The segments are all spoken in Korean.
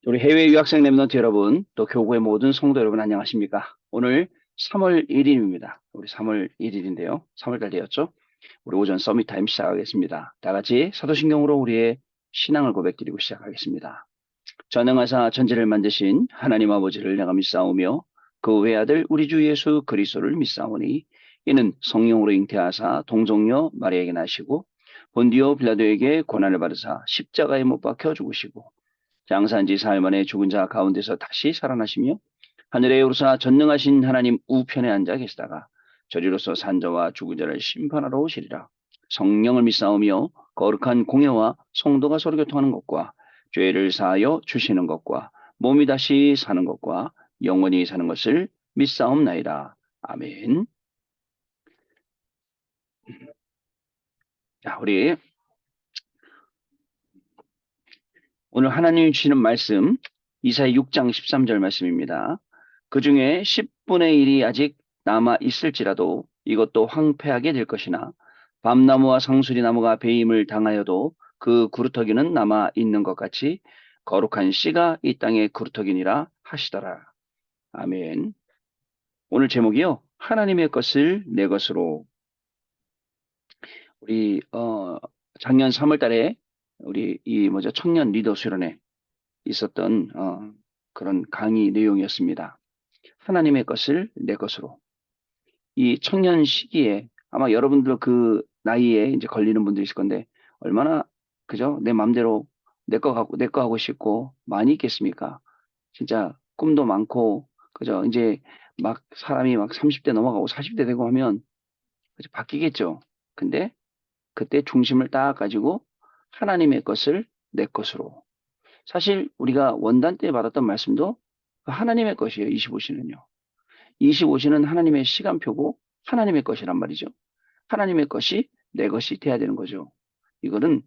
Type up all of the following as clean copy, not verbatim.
우리 해외 유학생 랩런트 여러분, 또 교구의 모든 성도 여러분 안녕하십니까? 오늘 3월 1일입니다. 우리 3월 1일인데요. 3월달 되었죠? 우리 오전 서밋 타임 시작하겠습니다. 다 같이 사도신경으로 우리의 신앙을 고백드리고 시작하겠습니다. 전능하사 천지를 만드신 하나님 아버지를 내가 믿사오며 그 외아들 우리 주 예수 그리스도를 믿사오니 이는 성령으로 잉태하사 동정녀 마리아에게 나시고 본디오 빌라도에게 고난을 받으사 십자가에 못 박혀 죽으시고 장사한 지 사흘 만에 죽은 자 가운데서 다시 살아나시며 하늘에 오르사 전능하신 하나님 우편에 앉아 계시다가 저리로서 산자와 죽은 자를 심판하러 오시리라. 성령을 믿사오며 거룩한 공예와 성도가 서로 교통하는 것과 죄를 사하여 주시는 것과 몸이 다시 사는 것과 영원히 사는 것을 믿사옵나이다. 아멘. 자, 우리 오늘 하나님이 주시는 말씀 이사야 6장 13절 말씀입니다. 그 중에 10분의 1이 아직 남아 있을지라도 이것도 황폐하게 될 것이나 밤나무와 상수리 나무가 배임을 당하여도 그 구루터기는 남아 있는 것 같이 거룩한 씨가 이 땅의 구루터기니라 하시더라. 아멘. 오늘 제목이요. 하나님의 것을 내 것으로. 우리 작년 3월 달에 우리 이 뭐죠? 청년 리더 수련회 있었던 그런 강의 내용이었습니다. 하나님의 것을 내 것으로. 이 청년 시기에 아마 여러분들 그 나이에 이제 걸리는 분들이 있을 건데 얼마나 그죠? 내 맘대로 내 거 하고 싶고 많이 있겠습니까? 진짜 꿈도 많고 그죠? 이제 막 사람이 막 30대 넘어가고 40대 되고 하면 그죠? 바뀌겠죠. 근데 그때 중심을 딱 가지고 하나님의 것을 내 것으로. 사실 우리가 원단 때 받았던 말씀도 하나님의 것이에요. 25시는요. 25시는 하나님의 시간표고 하나님의 것이란 말이죠. 하나님의 것이 내 것이 돼야 되는 거죠. 이거는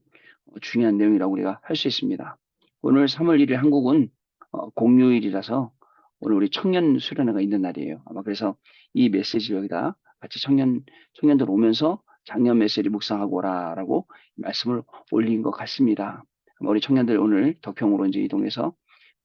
중요한 내용이라고 우리가 할 수 있습니다. 오늘 3월 1일 한국은 공휴일이라서 오늘 우리 청년 수련회가 있는 날이에요. 아마 그래서 이 메시지를 여기다 같이 청년들 오면서 작년 메시지 묵상하고 오라라고 말씀을 올린 것 같습니다. 아마 우리 청년들 오늘 덕평으로 이제 이동해서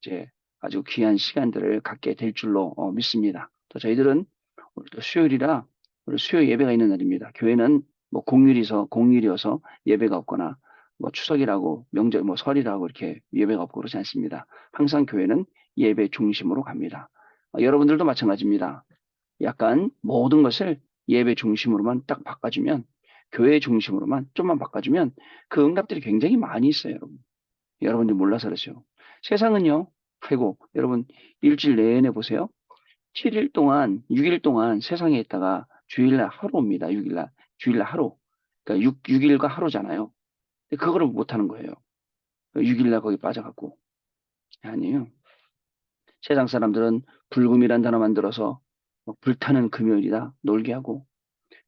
이제 아주 귀한 시간들을 갖게 될 줄로 믿습니다. 또 저희들은 오늘 또 수요일이라 오늘 수요 예배가 있는 날입니다. 교회는 뭐 공휴일이어서 예배가 없거나 뭐 추석이라고 명절 뭐 설이라고 이렇게 예배가 없고 그러지 않습니다. 항상 교회는 예배 중심으로 갑니다. 여러분들도 마찬가지입니다. 약간 모든 것을 예배 중심으로만 딱 바꿔주면 교회 중심으로만 좀만 바꿔주면 그 응답들이 굉장히 많이 있어요, 여러분. 여러분들 몰라서 그러죠. 세상은요, 아이고, 여러분 일주일 내내 보세요. 7일 동안, 6일 동안 세상에 있다가 주일날 하루 옵니다. 6일날. 주일날 하루. 그러니까 6일과 하루잖아요. 근데 그거를 못 하는 거예요. 6일날 거기 빠져갖고. 아니에요. 세상 사람들은 불금이란 단어 만들어서 막 불타는 금요일이다 놀게 하고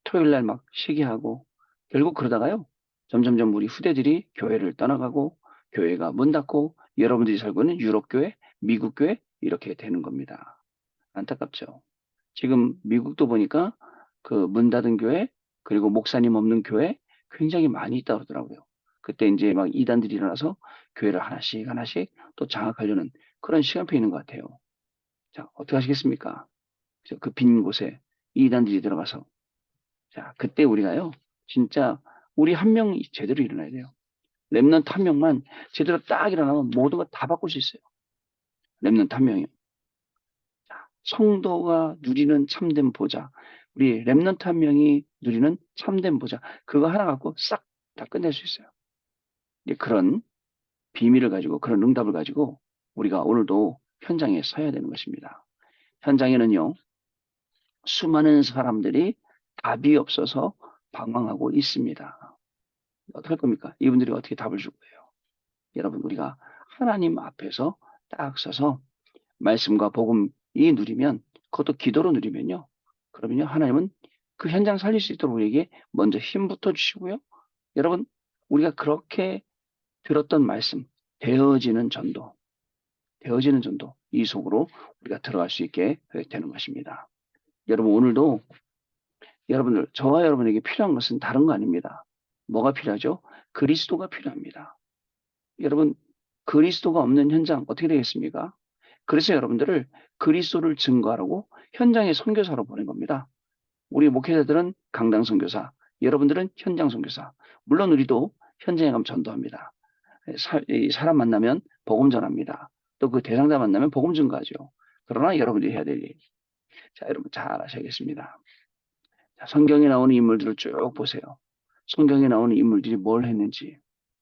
토요일날 막 쉬게 하고 결국 그러다가요. 점점점 우리 후대들이 교회를 떠나가고 교회가 문 닫고 여러분들이 살고 있는 유럽 교회, 미국 교회 이렇게 되는 겁니다. 안타깝죠. 지금 미국도 보니까 그 문 닫은 교회 그리고 목사님 없는 교회 굉장히 많이 있다고 그러더라고요. 그때 이제 막 이단들이 일어나서 교회를 하나씩 하나씩 또 장악하려는 그런 시간표 있는 것 같아요. 자, 어떻게 하시겠습니까? 그 빈 곳에 이단들이 들어가서 자, 그때 우리가요. 진짜 우리 한 명이 제대로 일어나야 돼요. 랩넌트 한 명만 제대로 딱 일어나면 모든 거 다 바꿀 수 있어요. 랩넌트 한 명이요. 성도가 누리는 참된 보좌. 우리 랩넌트 한 명이 누리는 참된 보좌. 그거 하나 갖고 싹 다 끝낼 수 있어요. 이제 그런 비밀을 가지고 그런 응답을 가지고 우리가 오늘도 현장에 서야 되는 것입니다. 현장에는요. 수많은 사람들이 답이 없어서 방황하고 있습니다. 어떡할 겁니까? 이분들이 어떻게 답을 줄 거예요? 여러분 우리가 하나님 앞에서 딱 서서 말씀과 복음이 누리면 그것도 기도로 누리면요. 그러면요. 하나님은 그 현장 살릴 수 있도록 우리에게 먼저 힘부터 주시고요. 여러분 우리가 그렇게 들었던 말씀 되어지는 전도 되어지는 전도 이 속으로 우리가 들어갈 수 있게 되는 것입니다. 여러분 오늘도 여러분들 저와 여러분에게 필요한 것은 다른 거 아닙니다. 뭐가 필요하죠? 그리스도가 필요합니다. 여러분 그리스도가 없는 현장 어떻게 되겠습니까? 그래서 여러분들을 그리스도를 증거하라고 현장에 선교사로 보낸 겁니다. 우리 목회자들은 강당 선교사, 여러분들은 현장 선교사. 물론 우리도 현장에 가면 전도합니다. 이 사람 만나면 복음 전합니다. 또 그 대상자 만나면 복음 증거하죠. 그러나 여러분들이 해야 될 일. 자, 여러분 잘 아셔야겠습니다. 자, 성경에 나오는 인물들을 쭉 보세요. 성경에 나오는 인물들이 뭘 했는지,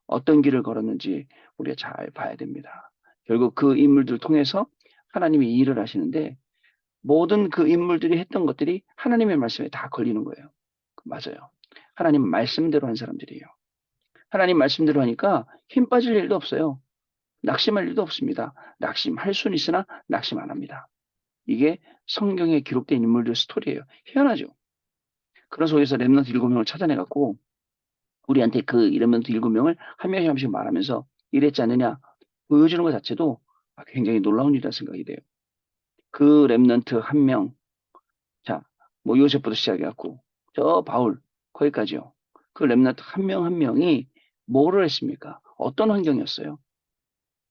어떤 길을 걸었는지 우리가 잘 봐야 됩니다. 결국 그 인물들을 통해서 하나님이 일을 하시는데 모든 그 인물들이 했던 것들이 하나님의 말씀에 다 걸리는 거예요. 맞아요. 하나님 말씀대로 한 사람들이에요. 하나님 말씀대로 하니까 힘 빠질 일도 없어요. 낙심할 일도 없습니다. 낙심할 수는 있으나 낙심 안 합니다. 이게 성경에 기록된 인물들 스토리예요. 희한하죠. 그런 속에서 렘넌트 7명을 찾아내갖고 우리한테 그 렘넌트 7명을 한 명씩 한 명씩 말하면서 이랬지 않느냐 보여주는 것 자체도 굉장히 놀라운 일이라 생각이 돼요. 그 렘넌트 한 명, 자, 뭐 요셉부터 시작해갖고 저 바울 거기까지요. 그 렘넌트 한 명 한 명이 뭐를 했습니까? 어떤 환경이었어요?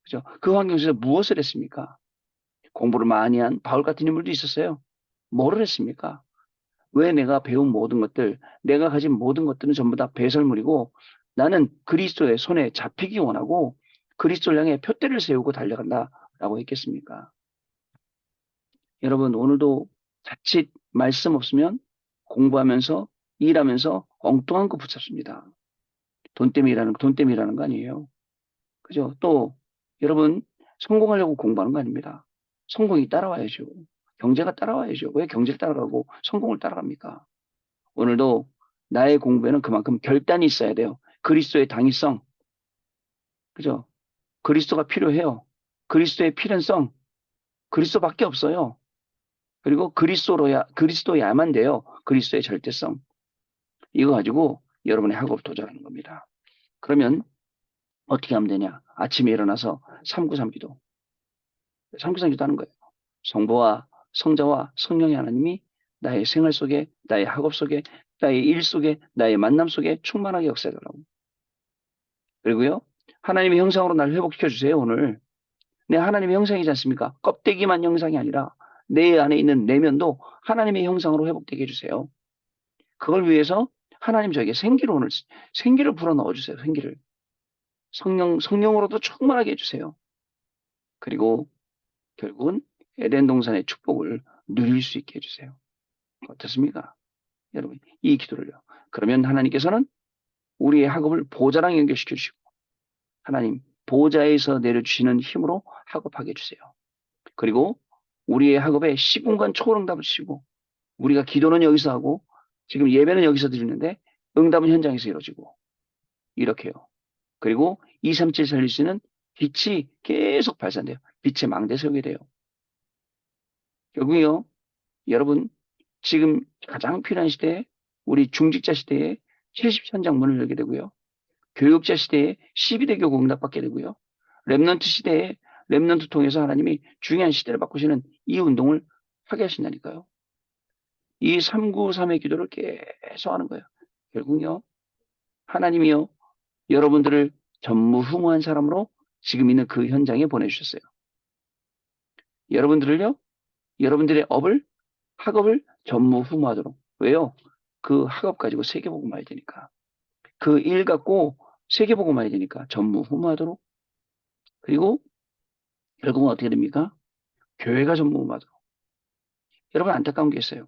그죠? 그 환경에서 무엇을 했습니까? 공부를 많이 한 바울 같은 인물도 있었어요. 뭐를 했습니까? 왜 내가 배운 모든 것들, 내가 가진 모든 것들은 전부 다 배설물이고 나는 그리스도의 손에 잡히기 원하고 그리스도를 향해 표대를 세우고 달려간다라고 했겠습니까? 여러분 오늘도 자칫 말씀 없으면 공부하면서 일하면서 엉뚱한 거 붙잡습니다. 돈 때문에 일하는 거 아니에요. 그죠? 또 여러분 성공하려고 공부하는 거 아닙니다. 성공이 따라와야죠. 경제가 따라와야죠. 왜 경제를 따라가고 성공을 따라갑니까? 오늘도 나의 공부에는 그만큼 결단이 있어야 돼요. 그리스도의 당위성, 그죠? 그리스도가 필요해요. 그리스도의 필연성, 그리스도밖에 없어요. 그리고 그리스도야만 돼요. 그리스도의 절대성. 이거 가지고 여러분의 학업 도전하는 겁니다. 그러면 어떻게 하면 되냐? 아침에 일어나서 393기도. 393기도 하는 거예요. 성부와 성자와 성령의 하나님이 나의 생활 속에, 나의 학업 속에, 나의 일 속에, 나의 만남 속에 충만하게 역사하더라고. 그리고요, 하나님의 형상으로 날 회복시켜 주세요, 오늘. 내 하나님의 형상이지 않습니까? 껍데기만 형상이 아니라 내 안에 있는 내면도 하나님의 형상으로 회복되게 해주세요. 그걸 위해서 하나님 저에게 생기를 오늘, 생기를 불어 넣어주세요, 생기를. 성령으로도 충만하게 해주세요. 그리고 결국은 에덴 동산의 축복을 누릴 수 있게 해주세요. 어떻습니까? 여러분, 이 기도를요. 그러면 하나님께서는 우리의 학업을 보좌랑 연결시켜 주시고, 하나님, 보좌에서 내려주시는 힘으로 학업하게 해주세요. 그리고 우리의 학업에 시공간 초응답을 주시고, 우리가 기도는 여기서 하고, 지금 예배는 여기서 드리는데, 응답은 현장에서 이루어지고, 이렇게요. 그리고 237 살릴 수 있는 빛이 계속 발산돼요. 빛의 망대 세우게 돼요. 결국요, 여러분, 지금 가장 필요한 시대에, 우리 중직자 시대에 70현장 문을 열게 되고요. 교육자 시대에 12대 교구 응답받게 되고요. 렘넌트 시대에 렘넌트 통해서 하나님이 중요한 시대를 바꾸시는 이 운동을 하게 하신다니까요. 이 393의 기도를 계속 하는 거예요. 결국요, 하나님이요, 여러분들을 전무후무한 사람으로 지금 있는 그 현장에 보내주셨어요. 여러분들을요, 여러분들의 학업을 전무후무하도록. 왜요? 그 학업 가지고 세계보고 말야 되니까. 그 일 갖고 세계보고 말야 되니까 전무후무하도록. 그리고 결국은 어떻게 됩니까? 교회가 전무후무하도록. 여러분 안타까운 게 있어요.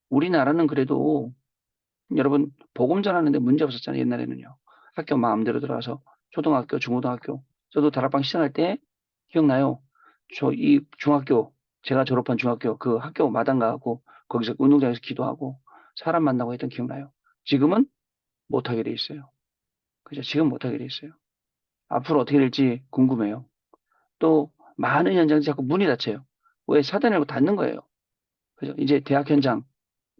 우리나라는 그래도 여러분 복음 전하는데 문제 없었잖아요. 옛날에는요. 학교 마음대로 들어가서 초등학교, 중고등학교. 저도 다락방 시작할 때 기억나요. 저 이 중학교 제가 졸업한 중학교 그 학교 마당 가고 거기서 운동장에서 기도하고 사람 만나고 했던 기억나요. 지금은 못하게 돼 있어요. 그죠? 지금 못하게 돼 있어요. 앞으로 어떻게 될지 궁금해요. 또 많은 현장이 자꾸 문이 닫혀요. 왜 사단이라고 닫는 거예요. 그죠? 이제 대학 현장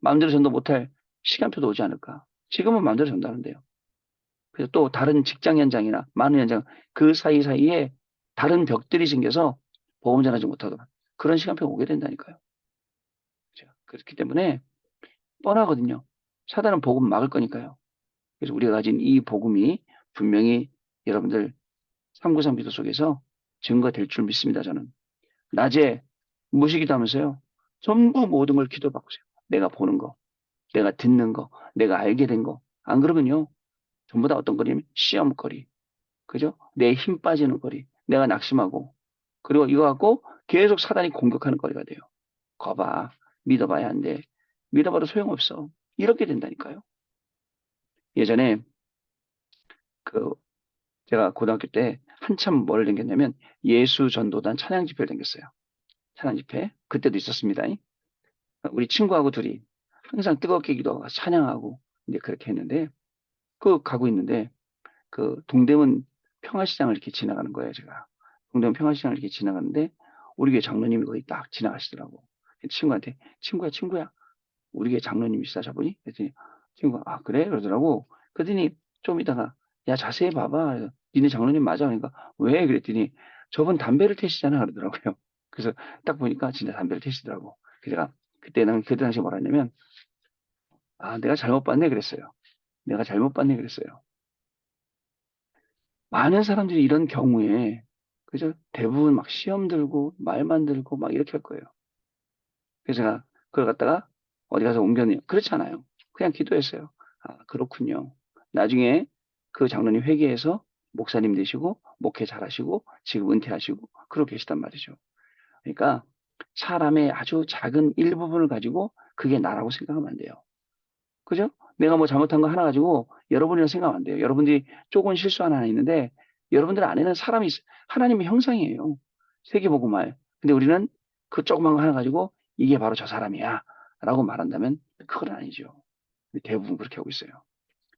마음대로 전도 못할 시간표도 오지 않을까. 지금은 마음대로 전도하는데요. 그래서 또 다른 직장 현장이나 많은 현장 그 사이사이에 다른 벽들이 생겨서 보험 전하지 못하거나 그런 시간표가 오게 된다니까요. 그죠? 그렇기 때문에 뻔하거든요. 사단은 복음 막을 거니까요. 그래서 우리가 가진 이 복음이 분명히 여러분들 393 기도 속에서 증거가 될 줄 믿습니다, 저는. 낮에 무시기도 하면서요. 전부 모든 걸 기도 받으세요. 내가 보는 거, 내가 듣는 거, 내가 알게 된 거. 안 그러면요. 전부 다 어떤 거냐면 시험거리. 그죠? 내 힘 빠지는 거리. 내가 낙심하고. 그리고 이거 갖고 계속 사단이 공격하는 거리가 돼요. 거봐. 믿어봐야 안 돼. 믿어봐도 소용없어. 이렇게 된다니까요. 예전에 그 제가 고등학교 때 한참 뭘 댕겼냐면 예수전도단 찬양 집회를 댕겼어요. 찬양 집회. 그때도 있었습니다. 우리 친구하고 둘이 항상 뜨겁게 기도하고 찬양하고 이제 그렇게 했는데 그 가고 있는데 그 동대문 평화시장을 이렇게 지나가는 거예요, 제가. 동대문 평화시장을 이렇게 지나가는데 우리 교회 장로님이 거기 딱 지나가시더라고. 친구한테 친구야 우리 교회 장로님이시다 저분이. 그랬더니 친구가 아 그래 그러더라고. 그러더니 좀 이따가 야 자세히 봐봐. 니네 장로님 맞아. 그러니까 왜 그랬더니 저분 담배를 태시잖아 그러더라고요. 그래서 딱 보니까 진짜 담배를 태시더라고. 그래서 제가 그때 당시 뭐라 했냐면 아 내가 잘못 봤네 그랬어요. 내가 잘못 봤네 그랬어요. 많은 사람들이 이런 경우에 그죠? 대부분 막 시험 들고 말만 들고 막 이렇게 할 거예요. 그래서 제가 그걸 갖다가 어디 가서 옮겼네요. 그렇지 않아요. 그냥 기도했어요. 아, 그렇군요. 나중에 그 장로님 회개해서 목사님 되시고 목회 잘하시고 지금 은퇴하시고 그러고 계시단 말이죠. 그러니까 사람의 아주 작은 일부분을 가지고 그게 나라고 생각하면 안 돼요. 그죠? 내가 뭐 잘못한 거 하나 가지고 여러분이랑 생각하면 안 돼요. 여러분들이 조금 실수 하나 있는데 여러분들 안에는 사람이 하나님의 형상이에요. 세계보고말. 근데 우리는 그 조그만 거 하나 가지고 이게 바로 저 사람이야 라고 말한다면 그건 아니죠. 대부분 그렇게 하고 있어요.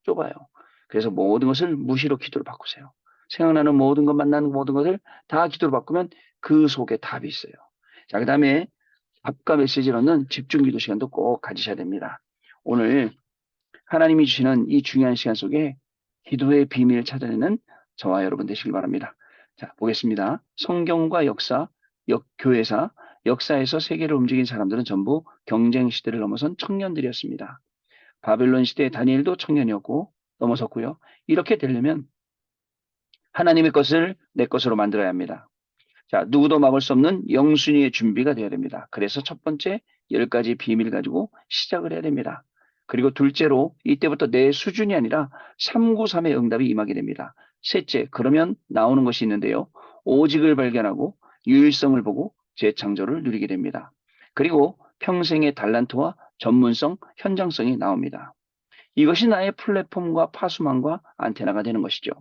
좁아요. 그래서 모든 것을 무시로 기도를 바꾸세요. 생각나는 모든 것, 만나는 모든 것을 다 기도로 바꾸면 그 속에 답이 있어요. 자, 그 다음에 답과 메시지를 얻는 집중 기도 시간도 꼭 가지셔야 됩니다. 오늘 하나님이 주시는 이 중요한 시간 속에 기도의 비밀을 찾아내는 저와 여러분 되시길 바랍니다. 자, 보겠습니다. 성경과 역사, 교회사, 역사에서 세계를 움직인 사람들은 전부 경쟁 시대를 넘어선 청년들이었습니다. 바벨론 시대의 다니엘도 청년이었고 넘어섰고요. 이렇게 되려면 하나님의 것을 내 것으로 만들어야 합니다. 자, 누구도 막을 수 없는 영순위의 준비가 되어야 됩니다. 그래서 첫 번째 10가지 비밀 가지고 시작을 해야 됩니다. 그리고 둘째로 이때부터 내 수준이 아니라 393의 응답이 임하게 됩니다. 셋째, 그러면 나오는 것이 있는데요. 오직을 발견하고 유일성을 보고 재창조를 누리게 됩니다. 그리고 평생의 달란트와 전문성, 현장성이 나옵니다. 이것이 나의 플랫폼과 파수망과 안테나가 되는 것이죠.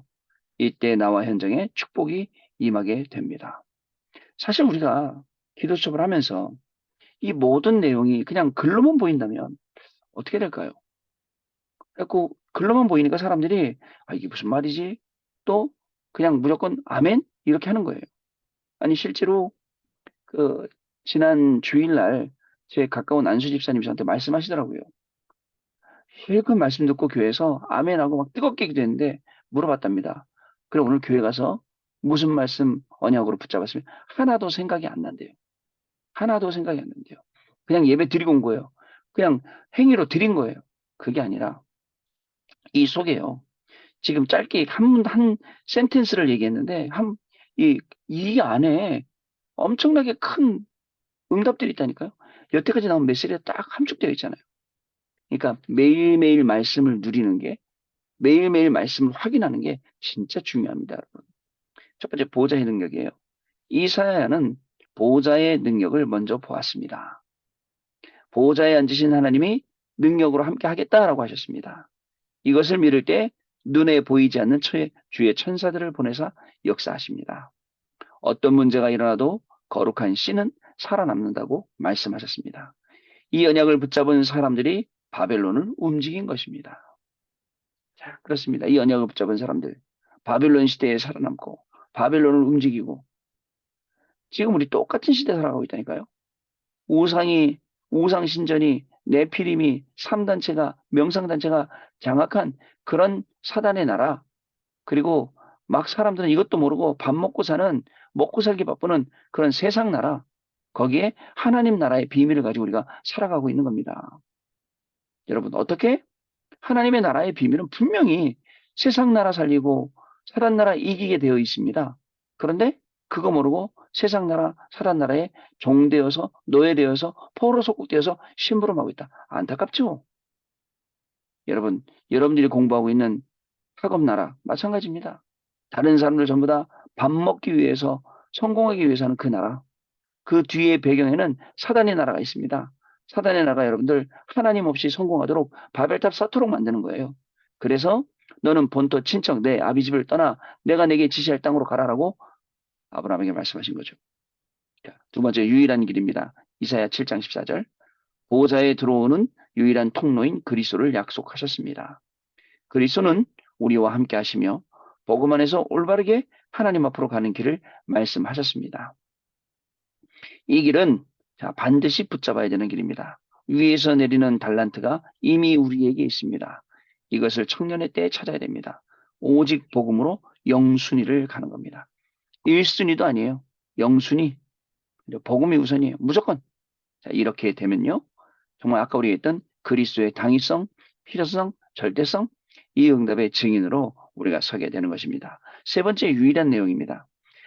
이때 나와 현장에 축복이 임하게 됩니다. 사실 우리가 기도 수업을 하면서 이 모든 내용이 그냥 글로만 보인다면 어떻게 될까요? 그래갖고 글로만 보이니까 사람들이 아, 이게 무슨 말이지? 또 그냥 무조건 아멘? 이렇게 하는 거예요. 아니, 실제로 그 지난 주일날 제 가까운 안수 집사님이 저한테 말씀하시더라고요. 그 말씀 듣고 교회에서 아멘하고 막 뜨겁게 기도했는데 물어봤답니다. 그래 오늘 교회 가서 무슨 말씀 언약으로 붙잡았으면 하나도 생각이 안 난대요. 하나도 생각이 안 난대요. 그냥 예배 드리고 온 거예요. 그냥 행위로 드린 거예요. 그게 아니라 이 속에요. 지금 짧게 한 센텐스를 얘기했는데 이 안에 엄청나게 큰 응답들이 있다니까요. 여태까지 나온 메시지가 딱 함축되어 있잖아요. 그러니까 매일매일 말씀을 누리는 게 매일매일 말씀을 확인하는 게 진짜 중요합니다, 여러분. 첫 번째 보호자의 능력이에요. 이사야는 보호자의 능력을 먼저 보았습니다. 보호자에 앉으신 하나님이 능력으로 함께 하겠다라고 하셨습니다. 이것을 믿을 때 눈에 보이지 않는 주의 천사들을 보내사 역사하십니다. 어떤 문제가 일어나도 거룩한 씨는 살아남는다고 말씀하셨습니다. 이 언약을 붙잡은 사람들이 바벨론을 움직인 것입니다. 자, 그렇습니다. 이 언약을 붙잡은 사람들, 바벨론 시대에 살아남고 바벨론을 움직이고 지금 우리 똑같은 시대에 살아가고 있다니까요. 우상이 우상 신전이 네피림이 3단체가 명상단체가 장악한 그런 사단의 나라 그리고 막 사람들은 이것도 모르고 밥 먹고 사는 먹고 살기 바쁘는 그런 세상 나라 거기에 하나님 나라의 비밀을 가지고 우리가 살아가고 있는 겁니다. 여러분 어떻게 하나님의 나라의 비밀은 분명히 세상 나라 살리고 사단 나라 이기게 되어 있습니다. 그런데 그거 모르고 세상 나라, 사단 나라에 종되어서 노예되어서 포로 속국되어서 심부름하고 있다. 안타깝죠? 여러분, 여러분들이 공부하고 있는 학업 나라 마찬가지입니다. 다른 사람들 전부 다 밥 먹기 위해서 성공하기 위해서 하는 그 나라. 그 뒤에 배경에는 사단의 나라가 있습니다. 사단의 나라가 여러분들 하나님 없이 성공하도록 바벨탑 쌓도록 만드는 거예요. 그래서 너는 본토 친척 내 아비 집을 떠나 내가 내게 지시할 땅으로 가라라고 아브라함에게 말씀하신 거죠. 자, 두 번째 유일한 길입니다. 이사야 7장 14절. 보호자에 들어오는 유일한 통로인 그리스도를 약속하셨습니다. 그리스도는 우리와 함께 하시며 복음 안에서 올바르게 하나님 앞으로 가는 길을 말씀하셨습니다. 이 길은 자, 반드시 붙잡아야 되는 길입니다. 위에서 내리는 달란트가 이미 우리에게 있습니다. 이것을 청년의 때에 찾아야 됩니다. 오직 복음으로 영순위를 가는 겁니다. 1순위도 아니에요. 영순위, 복음이 우선이에요. 무조건. 자, 이렇게 되면요. 정말 아까 우리가 했던 그리스도의 당위성, 필요성, 절대성, 이 응답의 증인으로 우리가 서게 되는 것입니다. 세 번째 유일한 내용입니다.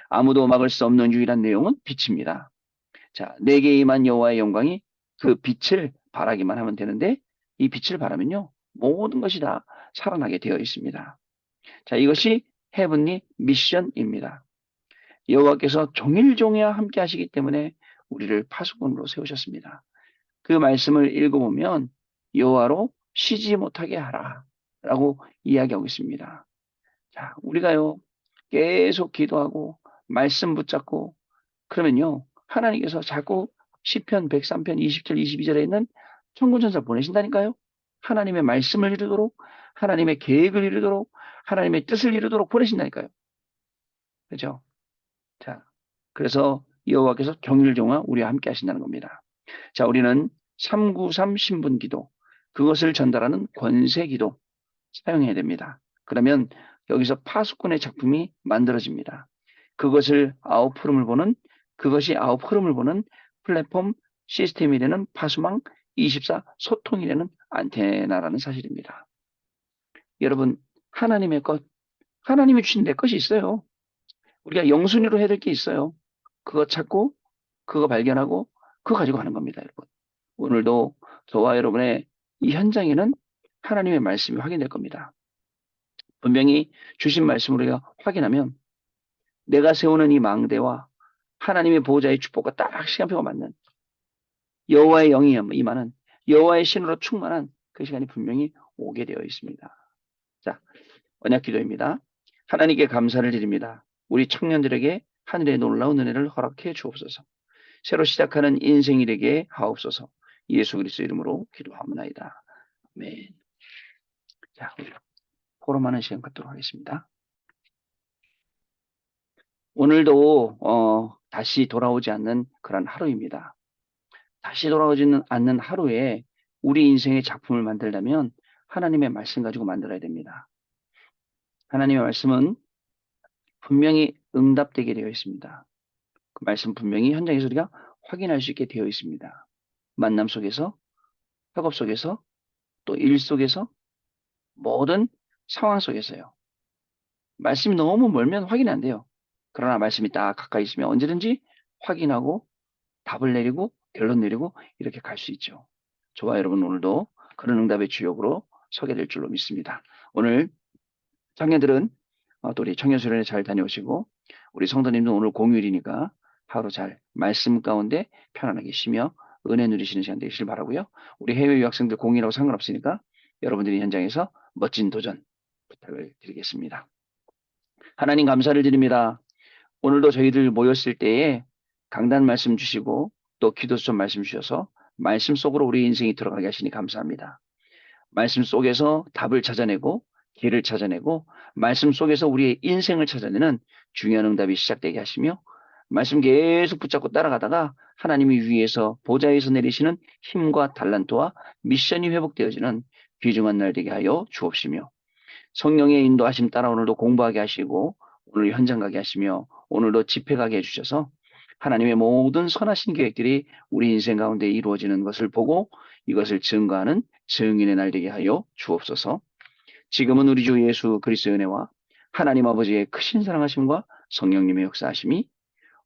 아무도 막을 수 없는 유일한 내용은 빛입니다. 자, 내게 임한 여호와의 영광이 그 빛을 발하기만 하면 되는데 이 빛을 발하면요. 모든 것이 다 살아나게 되어 있습니다. 자, 이것이 헤븐리 미션입니다. 여호와께서 종일종이와 함께 하시기 때문에 우리를 파수꾼으로 세우셨습니다. 그 말씀을 읽어보면 여호와로 쉬지 못하게 하라 라고 이야기하고 있습니다. 자, 우리가요 계속 기도하고 말씀 붙잡고 그러면요 하나님께서 자꾸 시편 103편 20절 22절에 있는 천군천사 보내신다니까요. 하나님의 말씀을 이루도록 하나님의 계획을 이루도록 하나님의 뜻을 이루도록 보내신다니까요. 그렇죠? 자, 그래서 여호와께서 경일종화 우리와 함께 하신다는 겁니다. 자, 우리는 393 신분기도, 그것을 전달하는 권세기도 사용해야 됩니다. 그러면 여기서 파수꾼의 작품이 만들어집니다. 그것이 아웃 흐름을 보는 플랫폼 시스템이 되는 파수망 24 소통이 되는 안테나라는 사실입니다. 여러분, 하나님의 것, 하나님이 주신 내 것이 있어요. 우리가 영순위로 해야 될 게 있어요. 그거 찾고, 그거 발견하고, 그거 가지고 가는 겁니다, 여러분. 오늘도 저와 여러분의 이 현장에는 하나님의 말씀이 확인될 겁니다. 분명히 주신 말씀을 우리가 확인하면 내가 세우는 이 망대와 하나님의 보호자의 축복과 딱 시간표가 맞는 여호와의 영이 임하는 여호와의 신으로 충만한 그 시간이 분명히 오게 되어 있습니다. 자, 언약 기도입니다. 하나님께 감사를 드립니다. 우리 청년들에게 하늘의 놀라운 은혜를 허락해 주옵소서. 새로 시작하는 인생이 되게 하옵소서. 예수 그리스도 이름으로 기도하옵나이다. 아멘. 자, 우리 포럼하는 시간 갖도록 하겠습니다. 오늘도 다시 돌아오지 않는 그런 하루입니다. 다시 돌아오지는 않는 하루에 우리 인생의 작품을 만들려면 하나님의 말씀 가지고 만들어야 됩니다. 하나님의 말씀은 분명히 응답되게 되어 있습니다. 그 말씀 분명히 현장에서 우리가 확인할 수 있게 되어 있습니다. 만남 속에서, 학업 속에서, 또 일 속에서, 모든 상황 속에서요. 말씀이 너무 멀면 확인이 안 돼요. 그러나 말씀이 딱 가까이 있으면 언제든지 확인하고 답을 내리고 결론 내리고 이렇게 갈 수 있죠. 저와 여러분 오늘도 그런 응답의 주역으로 서게 될 줄로 믿습니다. 오늘 청년들은 또 우리 청년수련회 잘 다녀오시고 우리 성도님도 오늘 공휴일이니까 하루 잘 말씀 가운데 편안하게 쉬며 은혜 누리시는 시간 되시길 바라고요. 우리 해외 유학생들 공휴일하고 상관없으니까 여러분들이 현장에서 멋진 도전 부탁을 드리겠습니다. 하나님 감사를 드립니다. 오늘도 저희들 모였을 때에 강단 말씀 주시고 또 기도수첩 말씀 주셔서 말씀 속으로 우리 인생이 들어가게 하시니 감사합니다. 말씀 속에서 답을 찾아내고 길을 찾아내고 말씀 속에서 우리의 인생을 찾아내는 중요한 응답이 시작되게 하시며 말씀 계속 붙잡고 따라가다가 하나님이 위에서 보좌에서 내리시는 힘과 달란트와 미션이 회복되어지는 귀중한 날 되게 하여 주옵시며 성령의 인도하심 따라 오늘도 공부하게 하시고 오늘 현장 가게 하시며 오늘도 집회 가게 해주셔서 하나님의 모든 선하신 계획들이 우리 인생 가운데 이루어지는 것을 보고 이것을 증거하는 증인의 날 되게 하여 주옵소서. 지금은 우리 주 예수 그리스도의 은혜와 하나님 아버지의 크신 사랑하심과 성령님의 역사하심이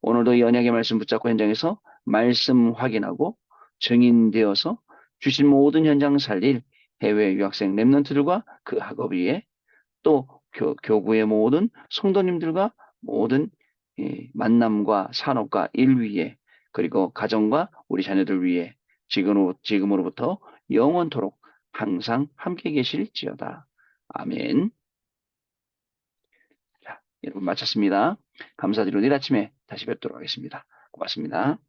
오늘도 이 언약의 말씀 붙잡고 현장에서 말씀 확인하고 증인되어서 주신 모든 현장 살릴 해외 유학생 랩런트들과 그 학업 위에 또 교구의 모든 성도님들과 모든 만남과 산업과 일 위에 그리고 가정과 우리 자녀들 위해 지금으로부터 영원토록 항상 함께 계실지어다. 아멘. 자, 여러분 마쳤습니다. 감사드리고 내일 아침에 다시 뵙도록 하겠습니다. 고맙습니다.